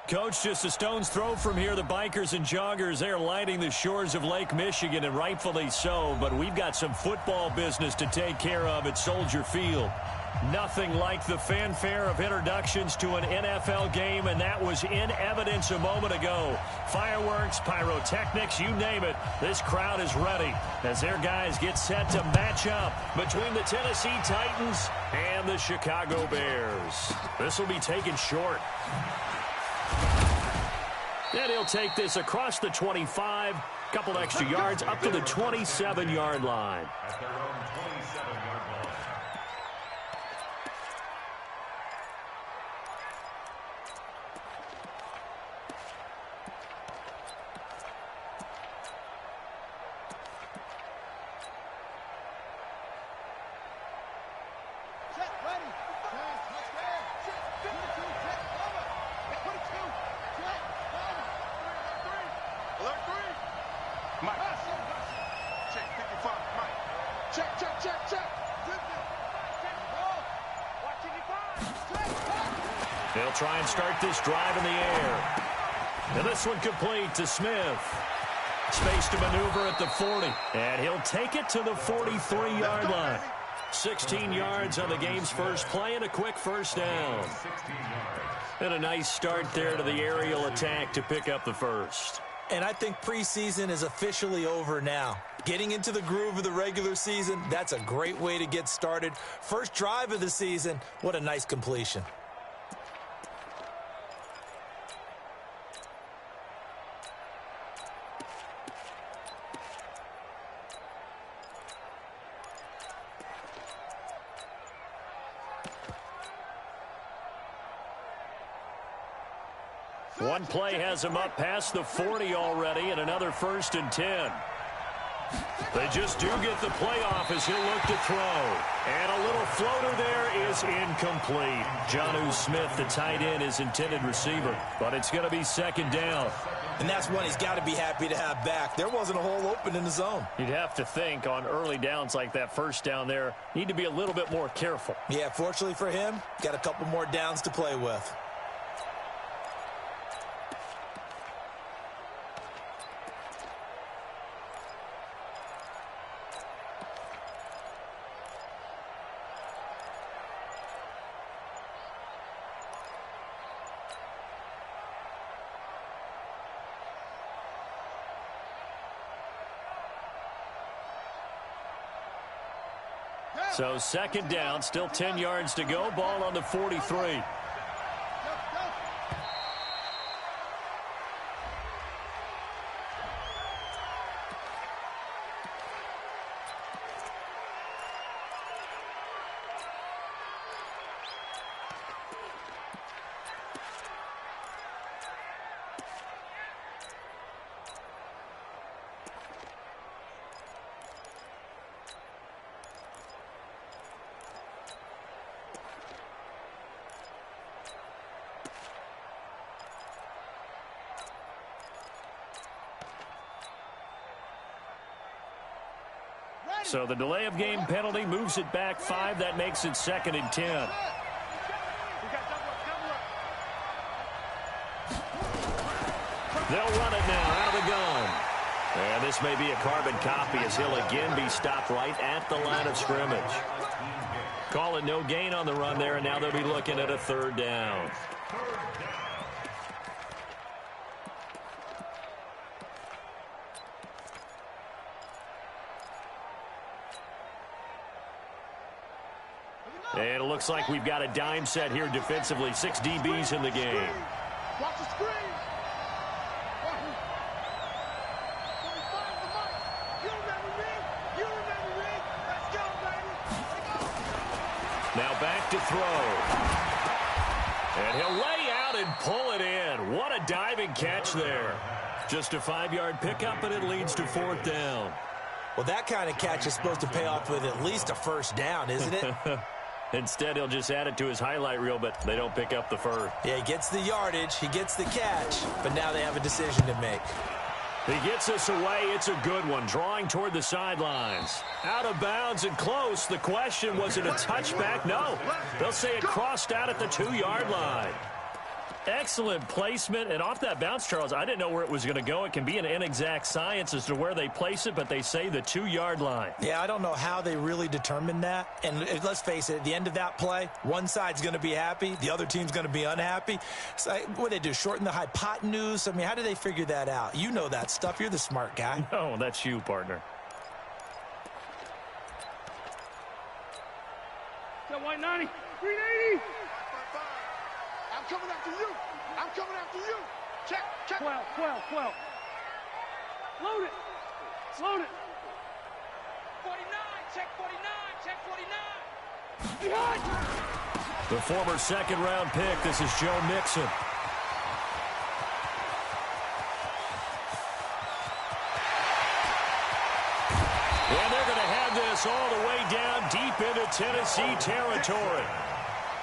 Coach, just a stone's throw from here. The bikers and joggers, they're lighting the shores of Lake Michigan, and rightfully so. But we've got some football business to take care of at Soldier Field. Nothing like the fanfare of introductions to an NFL game, and that was in evidence a moment ago. Fireworks, pyrotechnics, you name it. This crowd is ready as their guys get set to match up between the Tennessee Titans and the Chicago Bears. This will be taken short. And he'll take this across the 25, couple extra yards up to the 27-yard line. At their own 27-yard line. They'll try and start this drive in the air. And this one complete to Smith. Space to maneuver at the 40. And he'll take it to the 43-yard line. 16 yards on the game's first play and a quick first down. And a nice start there to the aerial attack to pick up the first. And I think preseason is officially over now. Getting into the groove of the regular season, that's a great way to get started. First drive of the season, what a nice completion. One play has him up past the 40 already, and another 1st and 10. They just do get the playoff as he'll look to throw. And a little floater there is incomplete. Jonnu Smith, the tight end, is intended receiver, but it's going to be 2nd down. And that's one he's got to be happy to have back. There wasn't a hole open in the zone. You'd have to think on early downs like that first down there, need to be a little bit more careful. Yeah, fortunately for him, got a couple more downs to play with. So 2nd down, still 10 yards to go. Ball on the 43. So the delay of game penalty moves it back 5. That makes it 2nd and 10. They'll run it now out of the gun. And this may be a carbon copy as he'll again be stopped right at the line of scrimmage. Call it no gain on the run there, and now they'll be looking at a 3rd down. And it looks like we've got a dime set here defensively. 6 DBs in the game. Watch the screen. Now back to throw. And he'll lay out and pull it in. What a diving catch there. Just a 5-yard pickup, and it leads to 4th down. Well, that kind of catch is supposed to pay off with at least a 1st down, isn't it? Instead, he'll just add it to his highlight reel, but they don't pick up the first. Yeah, he gets the yardage, he gets the catch, but now they have a decision to make. He gets us away. It's a good one. Drawing toward the sidelines. Out of bounds and close. The question, was it a touchback? No. They'll say it crossed out at the 2-yard line. Excellent placement, and off that bounce, Charles, I didn't know where it was going to go. It can be an inexact science as to where they place it, but they say the 2-yard line. Yeah, I don't know how they really determined that. And let's face it, at the end of that play, one side's going to be happy, the other team's going to be unhappy. So what do they do, shorten the hypotenuse? I mean, how do they figure that out? You know that stuff. You're the smart guy. No, that's you, partner. That white 90, 380. I'm coming after you. I'm coming after you. Check, check. 12. Load it. 49, check 49, check 49. Behind. The former second-round pick, this is Joe Mixon. And they're going to have this all the way down deep into Tennessee territory.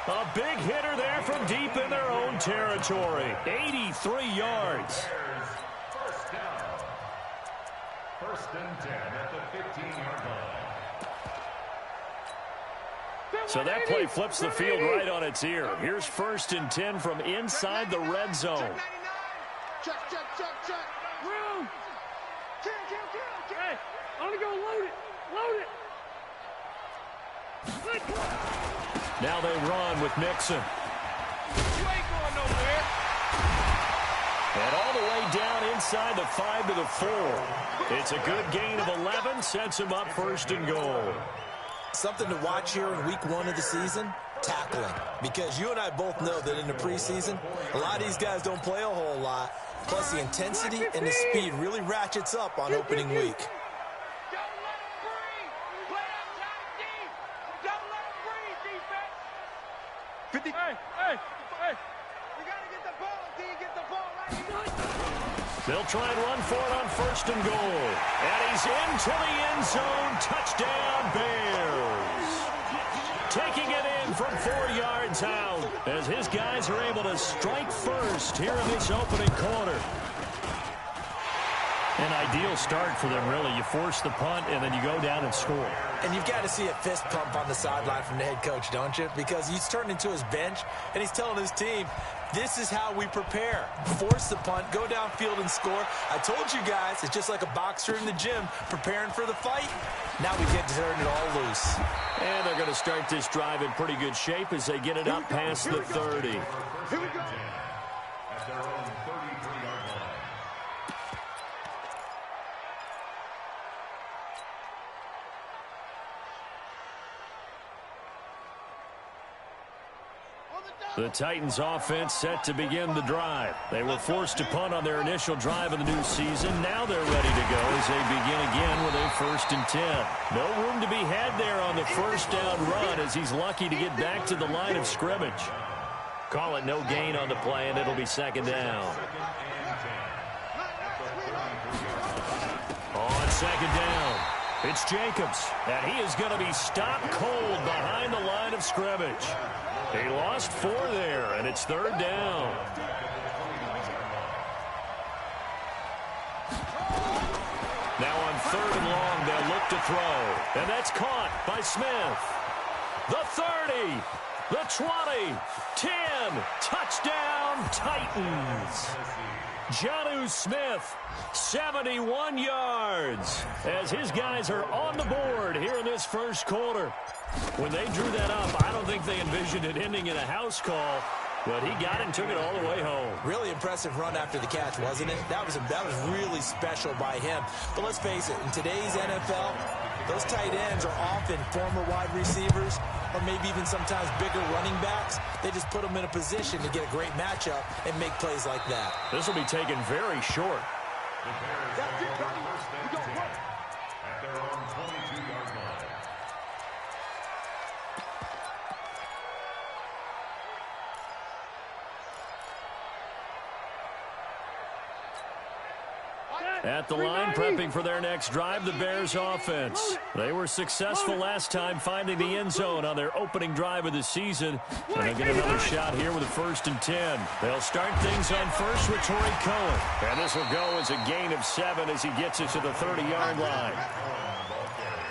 A big hitter there from deep in their own territory. 83 yards. First down. First and 10 at the 15-yard line. So that play flips the field right on its ear. Here's first and 10 from inside the red zone. Check. Room. Kill. Hey, I'm going to go load it. Now they run with Mixon. You ain't going nowhere. And all the way down inside the 5 to the 4. It's a good gain of 11, sets him up first and goal. Something to watch here in week 1 of the season, tackling. Because you and I both know that in the preseason, a lot of these guys don't play a whole lot. Plus, the intensity and the speed really ratchets up on opening week. Hey. We got to get the ball, D. Get the ball right here. They'll try and run for it on first and goal. And he's into the end zone. Touchdown, Bears. Taking it in from 4 yards out as his guys are able to strike first here in this opening quarter. An ideal start for them, really. You force the punt, and then you go down and score. And you've got to see a fist pump on the sideline from the head coach, don't you? Because he's turned into his bench, and he's telling his team, this is how we prepare. Force the punt, go downfield and score. I told you guys, it's just like a boxer in the gym preparing for the fight. Now we get to turn it all loose. And they're going to start this drive in pretty good shape as they get it up past the 30. Here we go. At their own 33-yard line. The Titans offense set to begin the drive. They were forced to punt on their initial drive of the new season. Now they're ready to go as they begin again with a first and 10. No room to be had there on the first down run as he's lucky to get back to the line of scrimmage. Call it no gain on the play, and it'll be second down. On second down, it's Jacobs, and he is going to be stopped cold behind the line of scrimmage. He lost 4 there, and it's third down. Now on third and long, they'll look to throw. And that's caught by Smith. The 30, the 20, 10, touchdown Titans. Jonnu Smith, 71 yards, as his guys are on the board here in this first quarter. When they drew that up, I don't think they envisioned it ending in a house call, but he got it and took it all the way home. Really impressive run after the catch, wasn't it? That was really special by him. But let's face it, in today's NFL, those tight ends are often former wide receivers or maybe even sometimes bigger running backs. They just put them in a position to get a great matchup and make plays like that. This will be taken very short. The Bears are going first and 10 at their own 22-yard line. At the line, prepping for their next drive, the Bears offense. They were successful last time finding the end zone on their opening drive of the season. And they get another shot here with a first and 10. They'll start things on first with Torrey Cohen. And this will go as a gain of 7 as he gets it to the 30-yard line.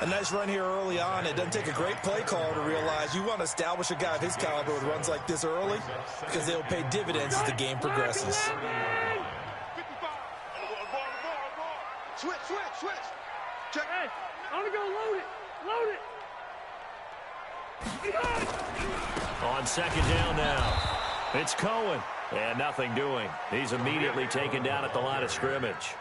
A nice run here early on. It doesn't take a great play call to realize you want to establish a guy of his caliber with runs like this early because they'll pay dividends as the game progresses. 55. Switch. Check. Hey, I'm gonna go load it. On second down now. It's Cohen. And nothing doing. He's immediately taken down at the line of scrimmage.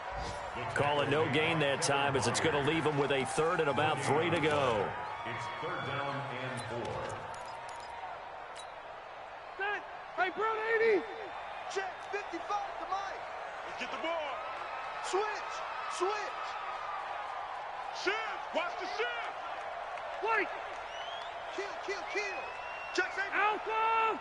Call it no gain that time as it's going to leave him with a third and about 3 to go. It's third down and 4. Set. Hey, Brown 80. Check. 55 to Mike. Let's get the ball. Switch. Shift. Watch the shift. Wait. Kill. Check. Safety. Alpha.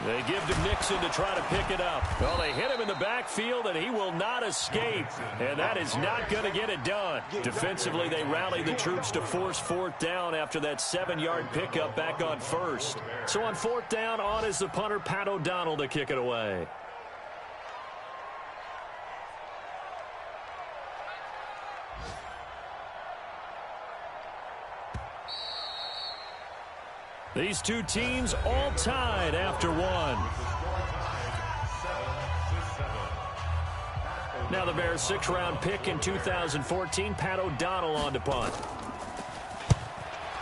They give to Nixon to try to pick it up. Well, they hit him in the backfield, and he will not escape. And that is not going to get it done. Defensively, they rally the troops to force fourth down after that 7-yard pickup back on first. So on fourth down, on is the punter, Pat O'Donnell, to kick it away. These two teams all tied after one. Now the Bears' 6th-round pick in 2014, Pat O'Donnell on to punt.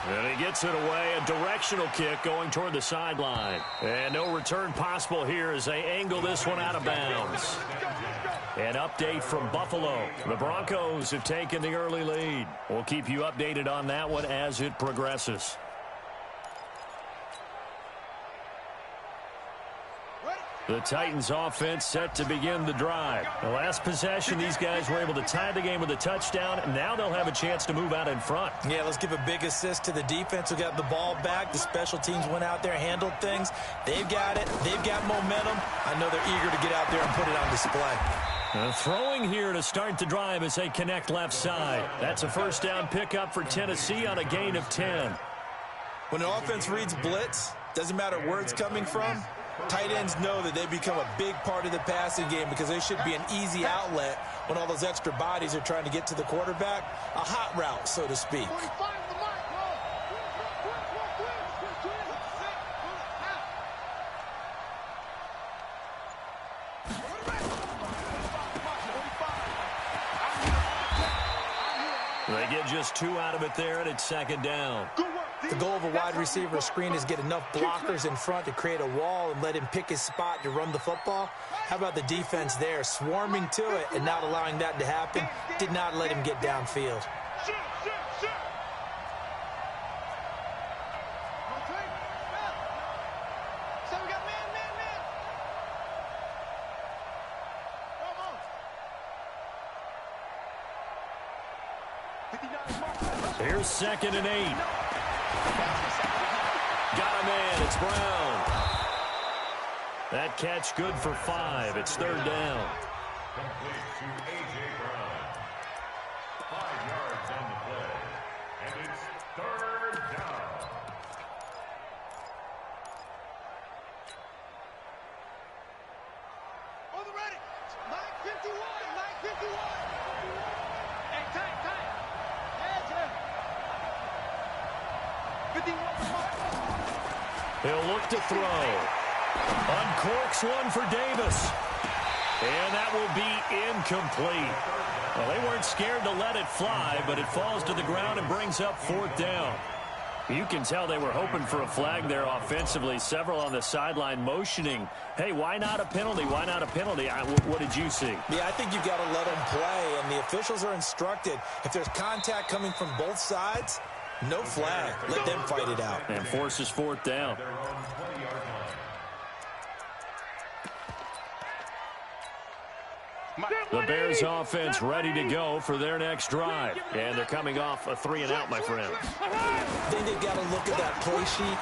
And he gets it away, a directional kick going toward the sideline. And no return possible here as they angle this one out of bounds. An update from Buffalo. The Broncos have taken the early lead. We'll keep you updated on that one as it progresses. The Titans offense set to begin the drive. The last possession, these guys were able to tie the game with a touchdown. Now they'll have a chance to move out in front. Yeah, let's give a big assist to the defense who got the ball back. The special teams went out there, handled things. They've got it. They've got momentum. I know they're eager to get out there and put it on display. Throwing here to start the drive as they connect left side. That's a first down pickup for Tennessee on a gain of 10. When an offense reads blitz, doesn't matter where it's coming from, tight ends know that they become a big part of the passing game because they should be an easy outlet when all those extra bodies are trying to get to the quarterback. A hot route, so to speak. 45 to Mike. They get just 2 out of it there, and it's second down. The goal of a wide receiver screen is get enough blockers in front to create a wall and let him pick his spot to run the football. How about the defense there, swarming to it and not allowing that to happen? Did not let him get downfield. Here's 2nd and 8. Got a man. It's Brown. That catch good for 5. It's 3rd down. Complete to A.J. Brown. 5 yards on the play. And it's 3rd down. On the ready. 9:51. 9:51. Hey, tight. He'll look to throw. Uncorks one for Davis. And that will be incomplete. Well, they weren't scared to let it fly, but it falls to the ground and brings up 4th down. You can tell they were hoping for a flag there offensively. Several on the sideline motioning. Hey, why not a penalty? Why not a penalty? What did you see? Yeah, I think you've got to let them play, and the officials are instructed. If there's contact coming from both sides, no flag. Let them fight it out. And forces 4th down. The Bears offense ready to go for their next drive. And they're coming off a 3-and-out, my friend. I think they've got to look at that play sheet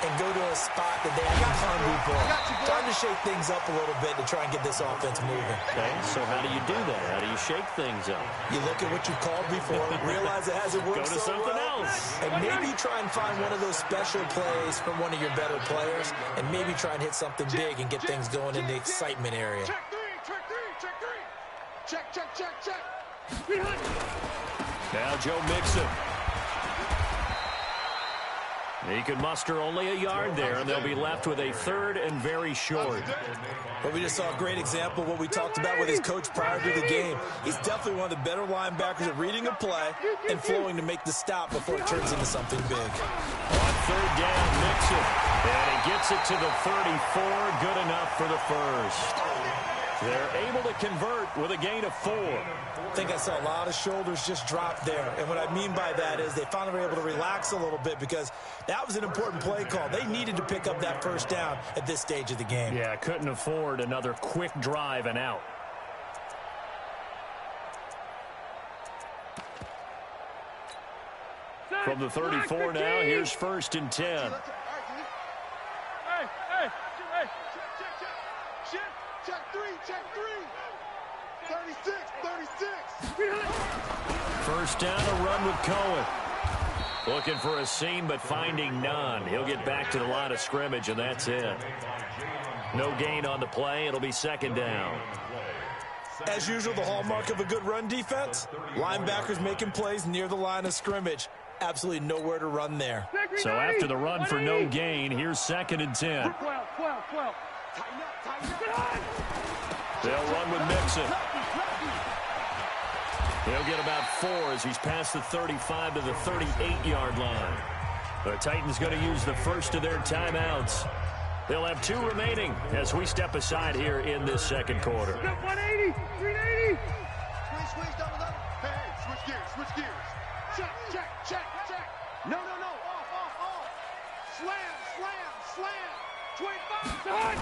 and go to a spot that they have hungry ball. Time to shake things up a little bit to try and get this offense moving. Okay, so how do you do that? How do you shake things up? You look at what you called before, realize it hasn't worked Go to so something well, else. and maybe try and find one of those special plays from one of your better players, and maybe try and hit something big and get things going in the excitement area. Check three. Check, check, check, check. Now Joe Mixon. He can muster only a yard there, and they'll be left with a third and very short. But we just saw a great example of what we talked about with his coach prior to the game. He's definitely one of the better linebackers at reading a play and flowing to make the stop before it turns into something big. On third down, Mixon. And he gets it to the 34. Good enough for the first. They're able to convert with a gain of 4. I think I saw a lot of shoulders just drop there. And what I mean by that is they finally were able to relax a little bit because that was an important play call. They needed to pick up that first down at this stage of the game. Yeah, couldn't afford another quick drive and out. From the 34 now, here's 1st and 10. Hey, Check three. 36, 36. First down, a run with Cohen. Looking for a seam, but finding none. He'll get back to the line of scrimmage, and that's it. No gain on the play. It'll be 2nd down. As usual, the hallmark of a good run defense, linebackers making plays near the line of scrimmage. Absolutely nowhere to run there. So after the run for no gain, here's 2nd and 10. 12. They'll run with Mixon. He'll get about 4 as he's past the 35 to the 38-yard line. The Titans going to use the first of their timeouts. They'll have 2 remaining as we step aside here in this 2nd quarter. 180, 380. Squeeze, double. Hey, switch gears. Check. No. Off. Slam. 25.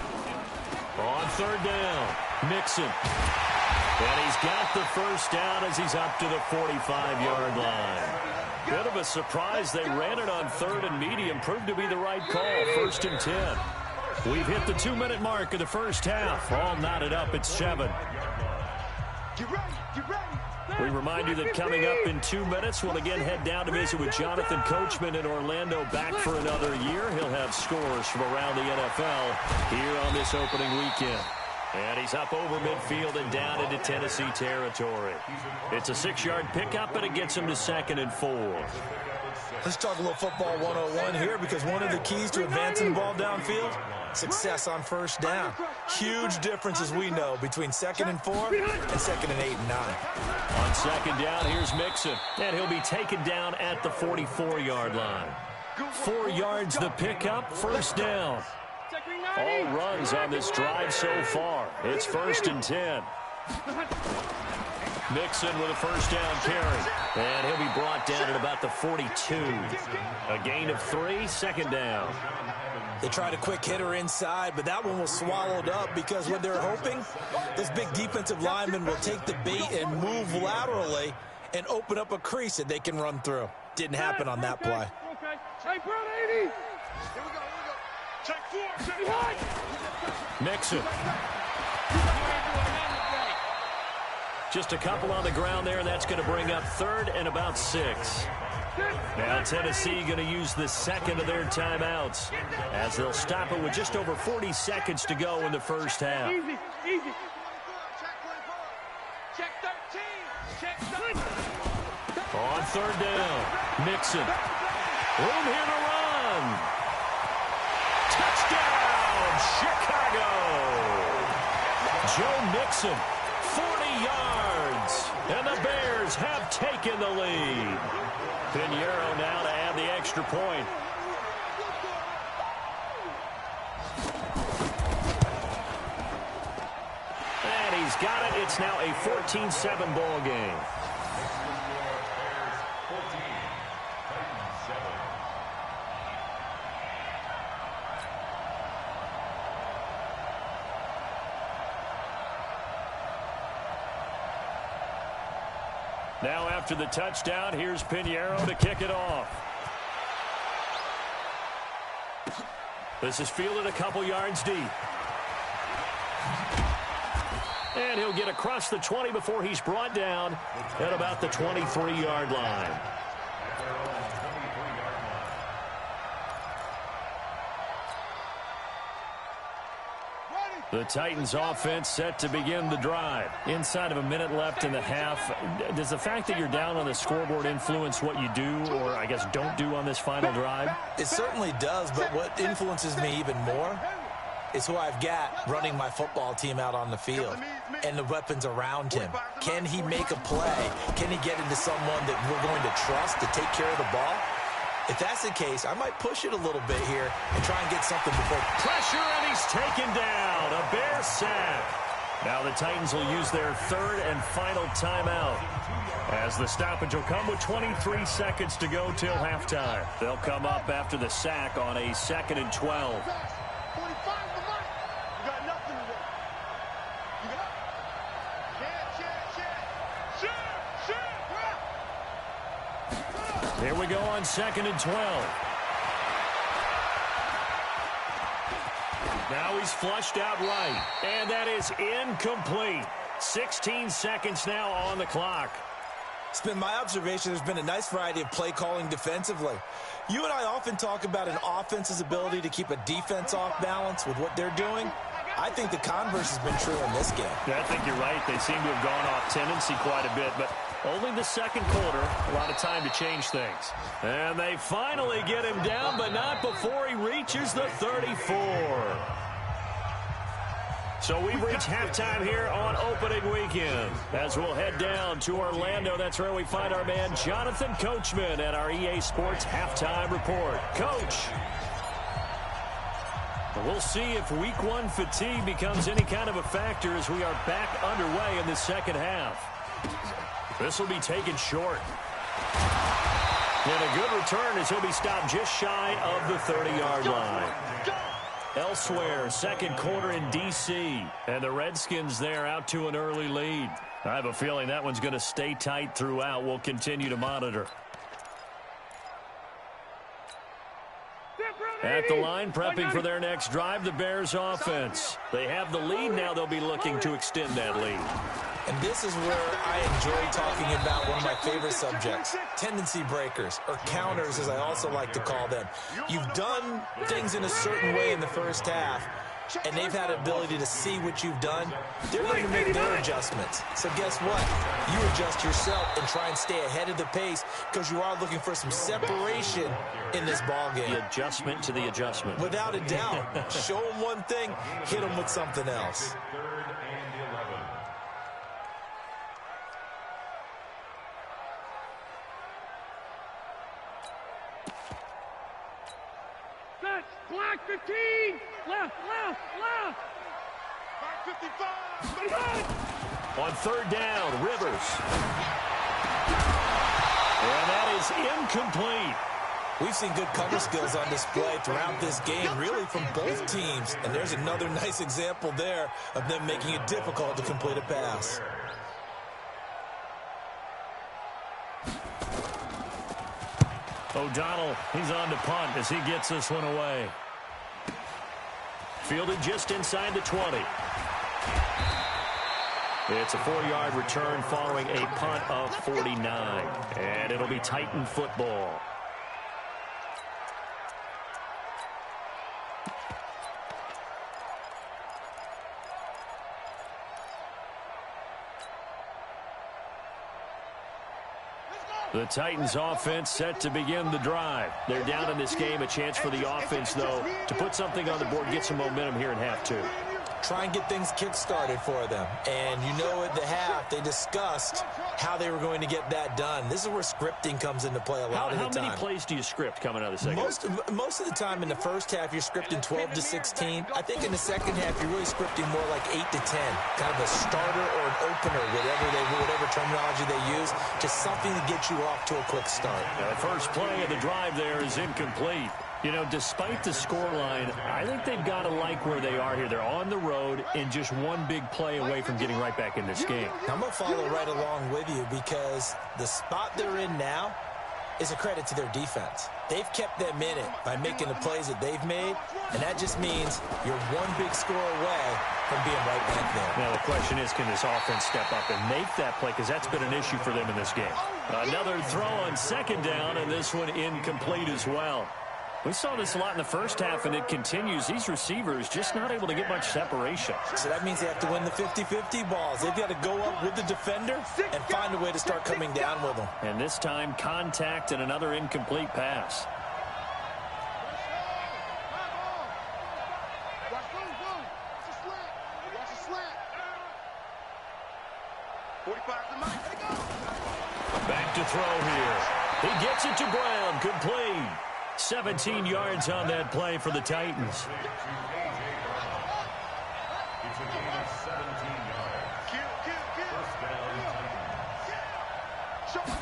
On 3rd down, Mixon. And he's got the first down as he's up to the 45-yard line. Bit of a surprise. They ran it on 3rd and medium. Proved to be the right call. 1st and 10. We've hit the 2-minute mark of the first half. All knotted up at 7. Get ready. We remind you that coming up in 2 minutes, we'll again head down to visit with Jonathan Coachman in Orlando, back for another year. He'll have scores from around the NFL here on this opening weekend. And he's up over midfield and down into Tennessee territory. It's a 6-yard pickup, and it gets him to 2nd and 4. Let's talk a little football 101 here, because one of the keys to advancing the ball downfield, success on first down. Huge difference, as we know, between 2nd and 4 and 2nd and 8 and 9. On 2nd down, here's Mixon, and he'll be taken down at the 44-yard line. 4 yards the pickup, first down. All runs on this drive so far. It's 1st and 10. Mixon with a first down carry. And he'll be brought down at about the 42. A gain of 3, 2nd down. They tried a quick hitter inside, but that one was swallowed up because what they're hoping, this big defensive lineman will take the bait and move laterally and open up a crease that they can run through. Didn't happen on that play. Okay. Hey, Brown 80. Here we go. Check 4. Mixon. Just a couple on the ground there. That's going to bring up 3rd and about 6. Now Tennessee going to use the 2nd of their timeouts as they'll stop it with just over 40 seconds to go in the first half. Easy. Check 13. Check 13. On 3rd down, Mixon. Room here to run. Touchdown, Chicago. Joe Mixon, 40 yards, and the Bears have taken the lead. Pinheiro now to add the extra point. And he's got it. It's now a 14-7 ball game. Now after the touchdown, here's Pinheiro to kick it off. This is fielded a couple yards deep. And he'll get across the 20 before he's brought down at about the 23-yard line. Ready. The Titans offense set to begin the drive. Inside of a minute left in the half, does the fact that you're down on the scoreboard influence what you do, or I guess don't do on this final drive? It certainly does, but what influences me even more is who I've got running my football team out on the field and the weapons around him. Can he make a play? Can he get into someone that we're going to trust to take care of the ball? If that's the case, I might push it a little bit here and try and get something before. Pressure, and he's taken down. A Bear sack. Now the Titans will use their third and final timeout, as the stoppage will come with 23 seconds to go till halftime. They'll come up after the sack on a 2nd and 12. Here we go on 2nd and 12. Now he's flushed out right, and that is incomplete. 16 seconds now on the clock. It's been my observation there's been a nice variety of play calling defensively. You and I often talk about an offense's ability to keep a defense off balance with what they're doing. I think the converse has been true in this game. Yeah, I think you're right. They seem to have gone off tendency quite a bit, but only the second quarter. A lot of time to change things. And they finally get him down, but not before he reaches the 34. So we've reached halftime here on opening weekend. As we'll head down to Orlando, that's where we find our man Jonathan Coachman at our EA Sports Halftime Report. Coach, we'll see if Week 1 fatigue becomes any kind of a factor as we are back underway in the second half. This will be taken short. And a good return as he'll be stopped just shy of the 30-yard line. Elsewhere, second quarter in D.C. And the Redskins there out to an early lead. I have a feeling that one's going to stay tight throughout. We'll continue to monitor. At the line, prepping for their next drive, the Bears offense. They have the lead. Now they'll be looking to extend that lead. And this is where I enjoy talking about one of my favorite subjects, tendency breakers, or counters as I also like to call them. You've done things in a certain way in the first half, and they've had ability to see what you've done. They're going to make their adjustments. So guess what? You adjust yourself and try and stay ahead of the pace because you are looking for some separation in this ballgame. The adjustment to the adjustment. Without a doubt. Show them one thing, hit them with something else. Black 15! Left! 55! On third down, Rivers. And that is incomplete. We've seen good cover skills on display throughout this game, really from both teams. And there's another nice example there of them making it difficult to complete a pass. O'Donnell, he's on to punt as he gets this one away. Fielded just inside the 20. It's a 4-yard return following a punt of 49. And it'll be Titan football. The Titans offense set to begin the drive. They're down in this game. A chance for the offense, though, to put something on the board, get some momentum here in half two. Try and get things kick-started for them. And you know at the half, they discussed how they were going to get that done. This is where scripting comes into play a lot of the time. How many plays do you script coming out of the second? Most of the time in the first half, you're scripting 12 to 16. I think in the second half, you're really scripting more like 8 to 10. Kind of a starter or an opener, whatever terminology they use. Just something to get you off to a quick start. The first play of the drive there is incomplete. You know, despite the scoreline, I think they've got to like where they are here. They're on the road and just one big play away from getting right back in this game. I'm going to follow right along with you because the spot they're in now is a credit to their defense. They've kept them in it by making the plays that they've made, and that just means you're one big score away from being right back there. Now, the question is, can this offense step up and make that play? Because that's been an issue for them in this game. Another throw on second down, and this one incomplete as well. We saw this a lot in the first half, and it continues. These receivers just not able to get much separation. So that means they have to win the 50-50 balls. They've got to go up with the defender and find a way to start coming down with them. And this time, contact and another incomplete pass. Back to throw here. He gets it to Brown. Complete. 17 yards on that play for the Titans. It's a gain of 17 yards. First down, Titans.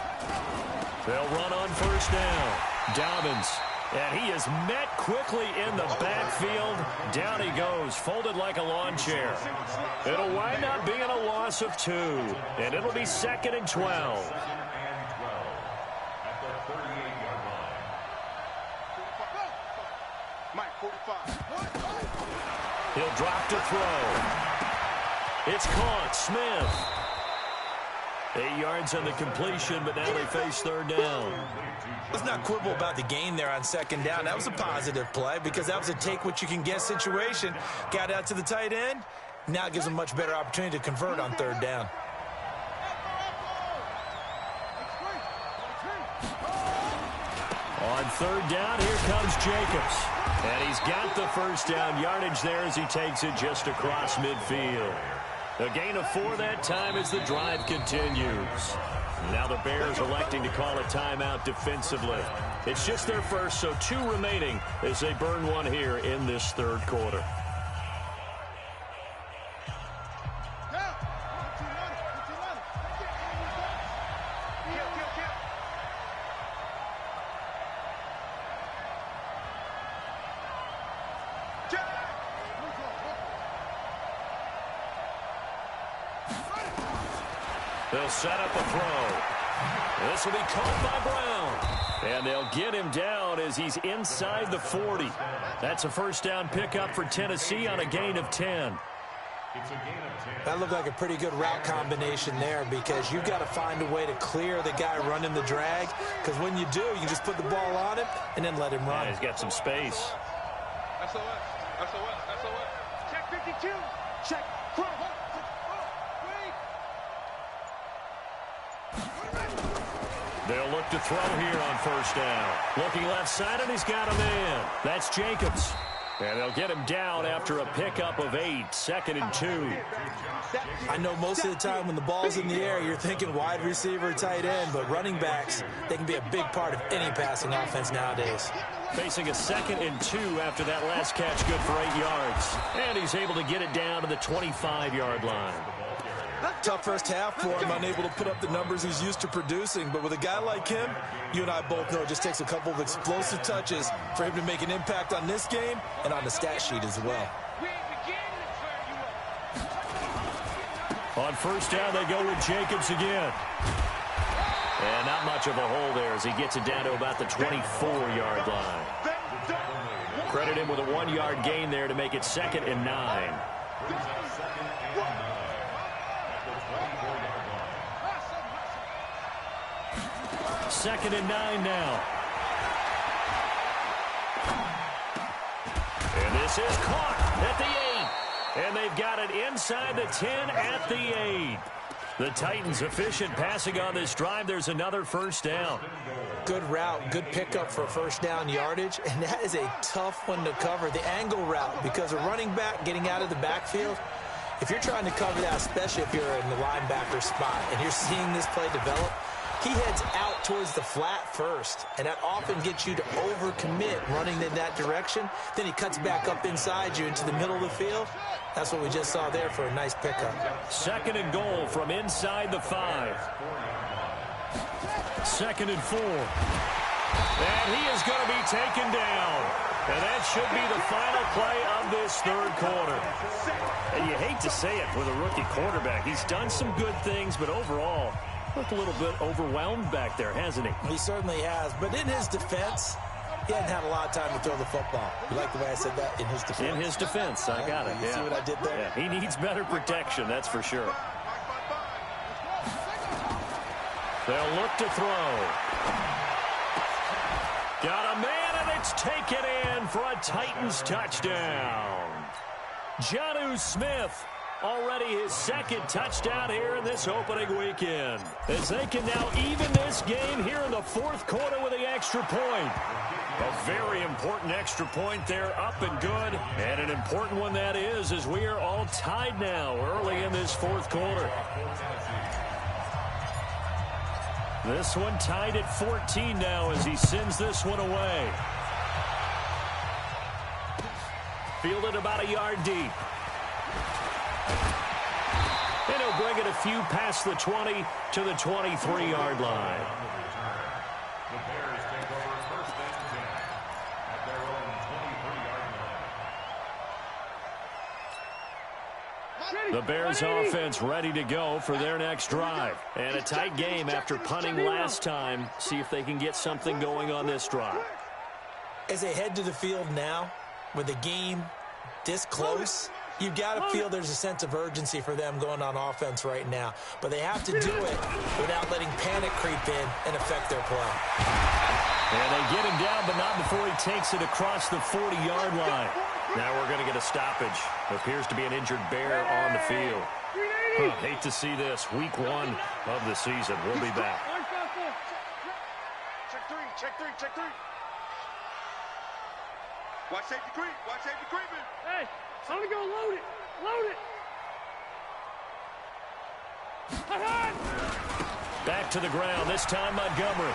They'll run on first down. Dobbins. And he is met quickly in the backfield. Down he goes, folded like a lawn chair. It'll wind up being a loss of 2. And it'll be 2nd and 12. He'll drop to throw. It's caught. Smith. 8 yards on the completion, but now they face third down. Let's not quibble about the gain there on second down. That was a positive play because that was a take-what-you-can-get situation. Got out to the tight end. Now it gives them a much better opportunity to convert on third down. On third down, here comes Jacobs. And he's got the first down yardage there as he takes it just across midfield. A gain of 4 that time as the drive continues. Now the Bears electing to call a timeout defensively. It's just their first, so 2 remaining as they burn one here in this third quarter. They'll set up a throw. This will be caught by Brown. And they'll get him down as he's inside the 40. That's a first down pickup for Tennessee on a gain of 10. That looked like a pretty good route combination there because you've got to find a way to clear the guy running the drag. Because when you do, you can just put the ball on him and then let him run. Yeah, he's got some space. SOS. Check 52. Check. They'll look to throw here on first down. Looking left side, and he's got a man. That's Jacobs. And they'll get him down after a pickup of 8, 2nd and 2. I know most of the time when the ball's in the air, you're thinking wide receiver, tight end, but running backs, they can be a big part of any passing offense nowadays. Facing a 2nd and 2 after that last catch, good for 8 yards. And he's able to get it down to the 25-yard line. Tough first half for him, unable to put up the numbers he's used to producing. But with a guy like him, you and I both know it just takes a couple of explosive touches for him to make an impact on this game and on the stat sheet as well. On first down, they go with Jacobs again. And not much of a hole there as he gets it down to about the 24-yard line. Credit him with a 1-yard gain there to make it 2nd and 9. Second and 9 now. And this is caught at the 8. And they've got it inside the 10 at the 8. The Titans efficient passing on this drive. There's another first down. Good route, good pickup for first down yardage, and that is a tough one to cover. The angle route, because a running back getting out of the backfield, if you're trying to cover that, especially if you're in the linebacker spot and you're seeing this play develop, he heads out towards the flat first, and that often gets you to overcommit running in that direction. Then he cuts back up inside you into the middle of the field. That's what we just saw there for a nice pickup. 2nd and goal from inside the 5. 2nd and 4. And he is going to be taken down. And that should be the final play of this third quarter. And you hate to say it with a rookie quarterback. He's done some good things, but overall, looked a little bit overwhelmed back there, hasn't he? He certainly has. But in his defense, he hadn't had a lot of time to throw the football. You like the way I said that? In his defense. In his defense. I got it. You see what I did there? Yeah, he needs better protection, that's for sure. They'll look to throw. Got a man, and it's It's taken in for a Titans touchdown. Jonnu Smith, already his second touchdown here in this opening weekend, as they can now even this game here in the fourth quarter with the extra point. A very important extra point there, up and good, and an important one that is, as we are all tied now early in this fourth quarter. This one tied at 14 now as he sends this one away. Fielded about a yard deep. And he'll bring it a few past the 20 to the 23-yard line. The Bears take over first and 10 at their own 23-yard line. The Bears offense ready to go for their next drive. And a tight game after punting last time. See if they can get something going on this drive. As they head to the field now, with the game this close, you've got to feel there's a sense of urgency for them going on offense right now. But they have to do it without letting panic creep in and affect their play. And they get him down, but not before he takes it across the 40-yard line. Now we're going to get a stoppage. Appears to be an injured Bear on the field. Hate to see this. Week 1 of the season. We'll be back. Check three. Watch safety creep. Watch safety creeping. Hey, I'm going to go load it. Back to the ground, this time Montgomery.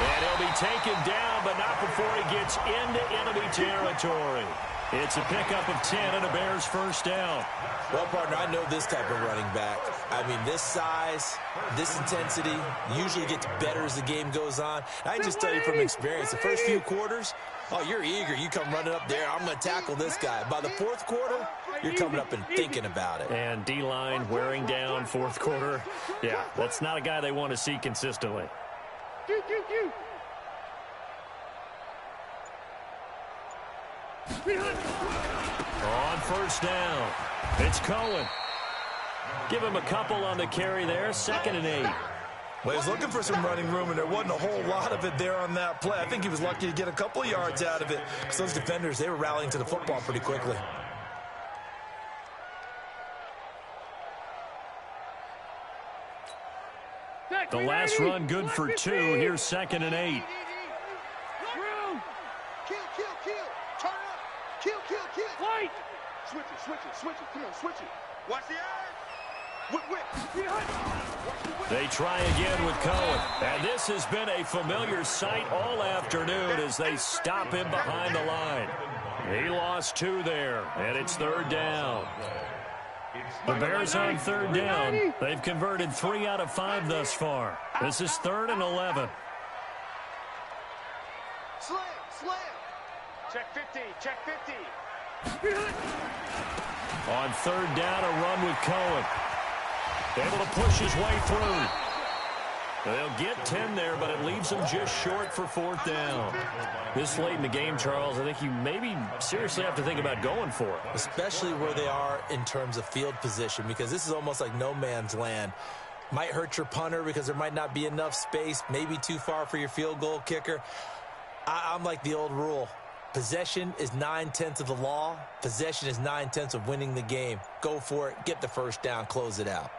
And he'll be taken down, but not before he gets into enemy territory. It's a pickup of 10 and a Bears first down. Well, partner, I know this type of running back. I mean, this size, this intensity usually gets better as the game goes on. I can just tell you from experience, the first few quarters, oh, you're eager. You come running up there, I'm going to tackle this guy. By the fourth quarter, you're coming up and thinking about it. And D-line wearing down fourth quarter. Yeah, that's not a guy they want to see consistently. On first down, it's Cohen. Give him a couple on the carry there, 2nd and 8. Well, he was looking for some running room, and there wasn't a whole lot of it there on that play. I think he was lucky to get a couple of yards out of it, because those defenders, they were rallying to the football pretty quickly. The last run good for 2. Here's 2nd and 8. Kill. Turn up. Kill. Fight. Switch it. Come on, switch it. Watch the eyes. Whip. They try again with Cohen. And this has been a familiar sight all afternoon as they stop him behind the line. He lost 2 there, and it's 3rd down. The Bears on 3rd down. They've converted 3 out of 5 thus far. This is 3rd and 11. Slam. Check 50. On 3rd down, a run with Cohen. Able to push his way through. They'll get 10 there, but it leaves them just short for 4th down. This late in the game, Charles, I think you maybe seriously have to think about going for it. Especially where they are in terms of field position, because this is almost like no man's land. Might hurt your punter because there might not be enough space, maybe too far for your field goal kicker. I'm like the old rule. Possession is 9/10 of the law. Possession is 9/10 of winning the game. Go for it. Get the first down. Close it out.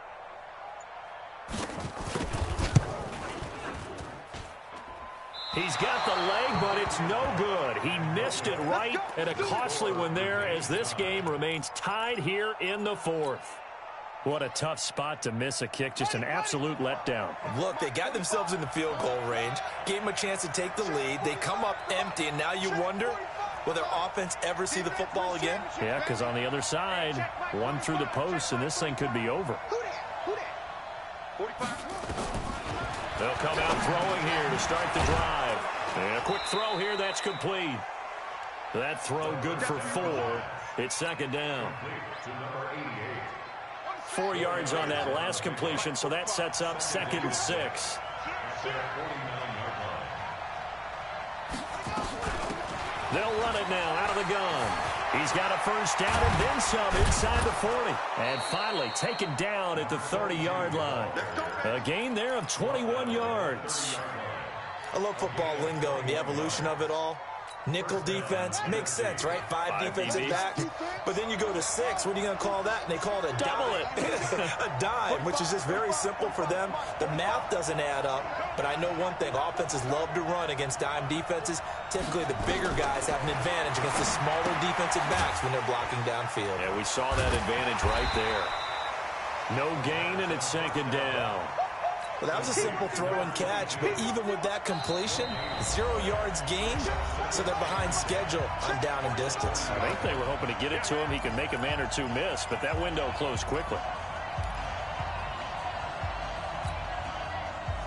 He's got the leg, but it's no good. He missed it right, and a costly one there as this game remains tied here in the 4th. What a tough spot to miss a kick. Just an absolute letdown. Look, they got themselves in the field goal range, gave them a chance to take the lead. They come up empty, and now you wonder, will their offense ever see the football again? Yeah, because on the other side, one through the post, and this thing could be over. They'll come out throwing here to start the drive. And a quick throw here, that's complete. That throw good for 4. It's 2nd down. 4 yards on that last completion, so that sets up 2nd and 6. They'll run it now out of the gun. He's got a first down and then some inside the 40. And finally taken down at the 30-yard line. A gain there of 21 yards. I love football lingo and the evolution of it all. Nickel defense makes sense, right? Five defensive backs. But then you go to 6. What are you going to call that? And they call it a double dime. A dime, which is just very simple for them. The math doesn't add up. But I know one thing. Offenses love to run against dime defenses. Typically, the bigger guys have an advantage against the smaller defensive backs when they're blocking downfield. Yeah, we saw that advantage right there. No gain, and it's 2nd down. Well, that was a simple throw and catch, but even with that completion, 0 yards gained, so they're behind schedule on down and distance. I think they were hoping to get it to him. He could make a man or two miss, but that window closed quickly.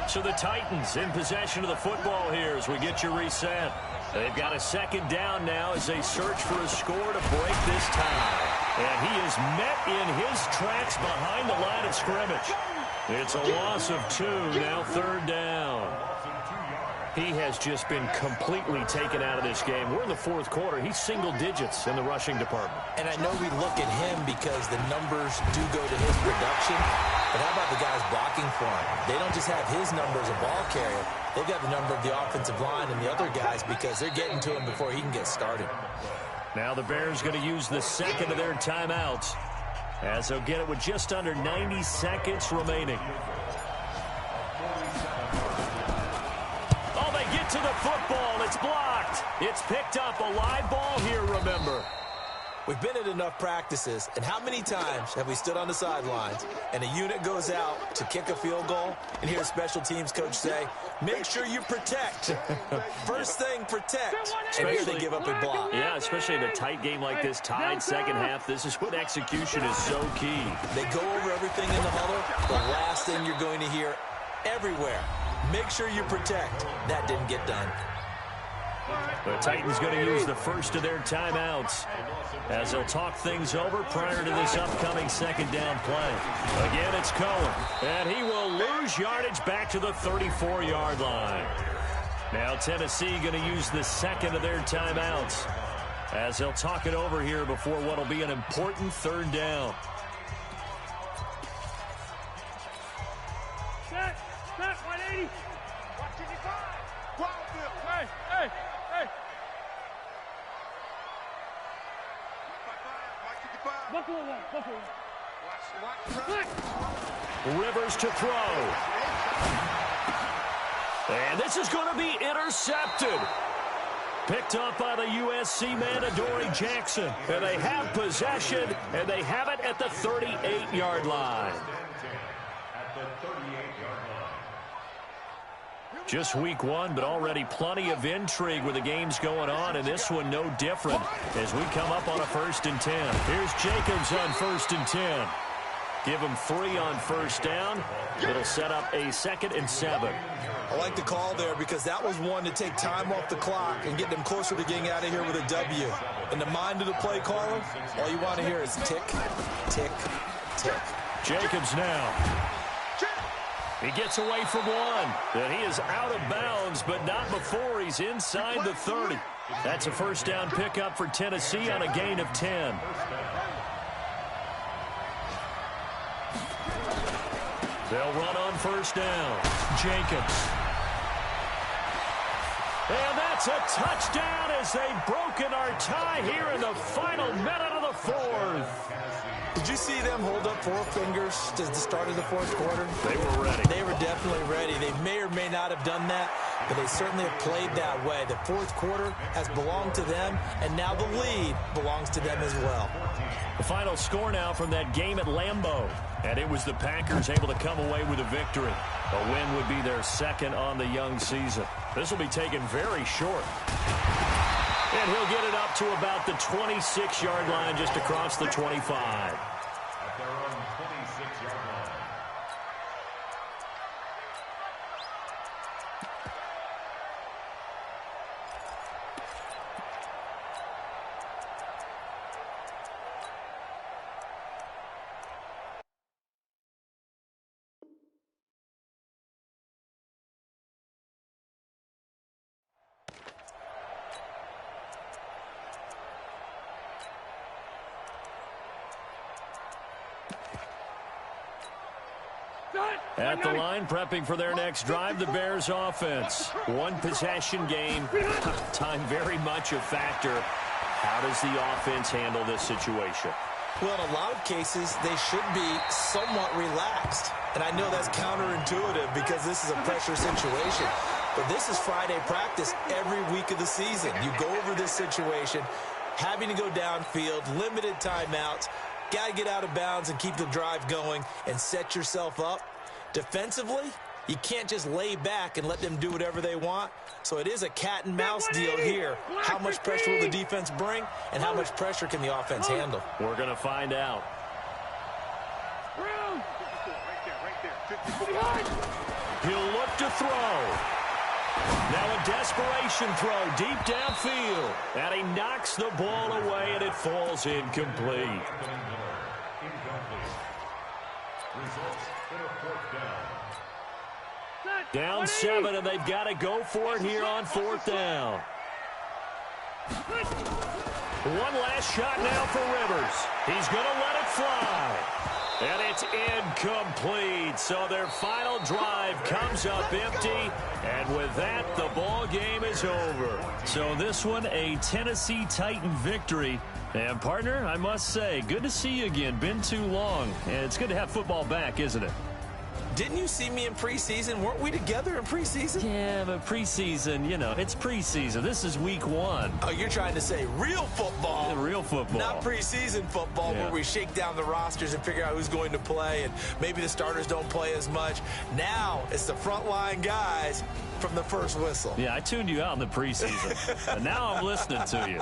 So the Titans in possession of the football here as we get you reset. They've got a 2nd down now as they search for a score to break this tie. And he is met in his tracks behind the line of scrimmage. It's a loss of 2, now 3rd down. He has just been completely taken out of this game. We're in the 4th quarter. He's single digits in the rushing department. And I know we look at him because the numbers do go to his production. But how about the guys blocking for him? They don't just have his number as a ball carrier. They've got the number of the offensive line and the other guys because they're getting to him before he can get started. Now the Bears going to use the 2nd of their timeouts as they'll get it with just under 90 seconds remaining. Oh, they get to the football. It's blocked. It's picked up. A live ball here, remember. We've been at enough practices, and how many times have we stood on the sidelines and a unit goes out to kick a field goal and hear a special teams coach say, make sure you protect. First thing, protect. And here they give up a block. Yeah, especially in a tight game like this, tied 2nd half. This is when execution is so key. They go over everything in the huddle. The last thing you're going to hear everywhere, make sure you protect. That didn't get done. The Titans going to use the 1st of their timeouts as they'll talk things over prior to this upcoming 2nd down play. Again, it's Cohen, and he will lose yardage back to the 34-yard line. Now Tennessee going to use the 2nd of their timeouts as they'll talk it over here before what will be an important 3rd down. Set, 180. Watch 55. Wildfield. Hey, hey, hey. Rivers to throw. And this is going to be intercepted. Picked up by the USC man, Adoree Jackson. And they have possession, and they have it at the 38-yard line. Just week 1, but already plenty of intrigue with the games going on, and this one no different as we come up on a 1st and 10. Here's Jacobs on 1st and 10. Give him 3 on 1st down. It'll set up a 2nd and 7. I like the call there because that was one to take time off the clock and get them closer to getting out of here with a W. In the mind of the play caller, all you want to hear is tick, tick, tick. Jacobs now. He gets away from one. And he is out of bounds, but not before he's inside the 30. That's a 1st down pickup for Tennessee on a gain of 10. They'll run on 1st down. Jacobs. And that's a touchdown as they've broken our tie here in the final minute of the 4th. Did you see them hold up 4 fingers to the start of the 4th quarter? They were ready. They were definitely ready. They may or may not have done that, but they certainly have played that way. The 4th quarter has belonged to them, and now the lead belongs to them as well. The final score now from that game at Lambeau. And it was the Packers able to come away with a victory. A win would be their 2nd on the young season. This will be taken very short. And he'll get it up to about the 26-yard line just across the 25. At their own 26-yard line. At the line, prepping for their next drive, the Bears offense. One possession game. Time very much a factor. How does the offense handle this situation? Well, in a lot of cases, they should be somewhat relaxed. And I know that's counterintuitive because this is a pressure situation. But this is Friday practice every week of the season. You go over this situation, having to go downfield, limited timeouts, got to get out of bounds and keep the drive going and set yourself up. Defensively, you can't just lay back and let them do whatever they want. So it is a cat and mouse deal here. How much pressure will the defense bring, and how much pressure can the offense handle? We're going to find out. He'll look to throw. Now a desperation throw deep downfield. And he knocks the ball away, and it falls incomplete. Down 7, and they've got to go for it here on 4th down. One last shot now for Rivers. He's going to let it fly. And it's incomplete. So their final drive comes up empty. And with that, the ball game is over. So this one, a Tennessee Titan victory. And, partner, I must say, good to see you again. Been too long. And it's good to have football back, isn't it? Didn't you see me in preseason? Weren't we together in preseason? Yeah, but preseason, you know, it's preseason. This is week 1. Oh, you're trying to say real football. Yeah, real football. Not preseason football where we shake down the rosters and figure out who's going to play, and maybe the starters don't play as much. Now it's the frontline guys from the first whistle. Yeah, I tuned you out in the preseason. And now I'm listening to you.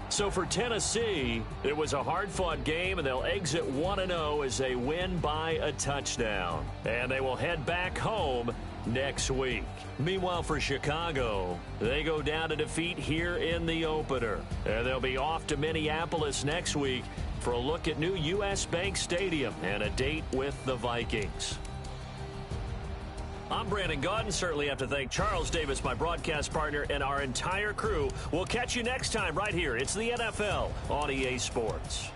So for Tennessee, it was a hard-fought game, and they'll exit 1-0 as they win by a touchdown. And they will head back home next week. Meanwhile, for Chicago, they go down to defeat here in the opener. And they'll be off to Minneapolis next week for a look at new U.S. Bank Stadium and a date with the Vikings. I'm Brandon Gaudin. Certainly have to thank Charles Davis, my broadcast partner, and our entire crew. We'll catch you next time right here. It's the NFL on EA Sports.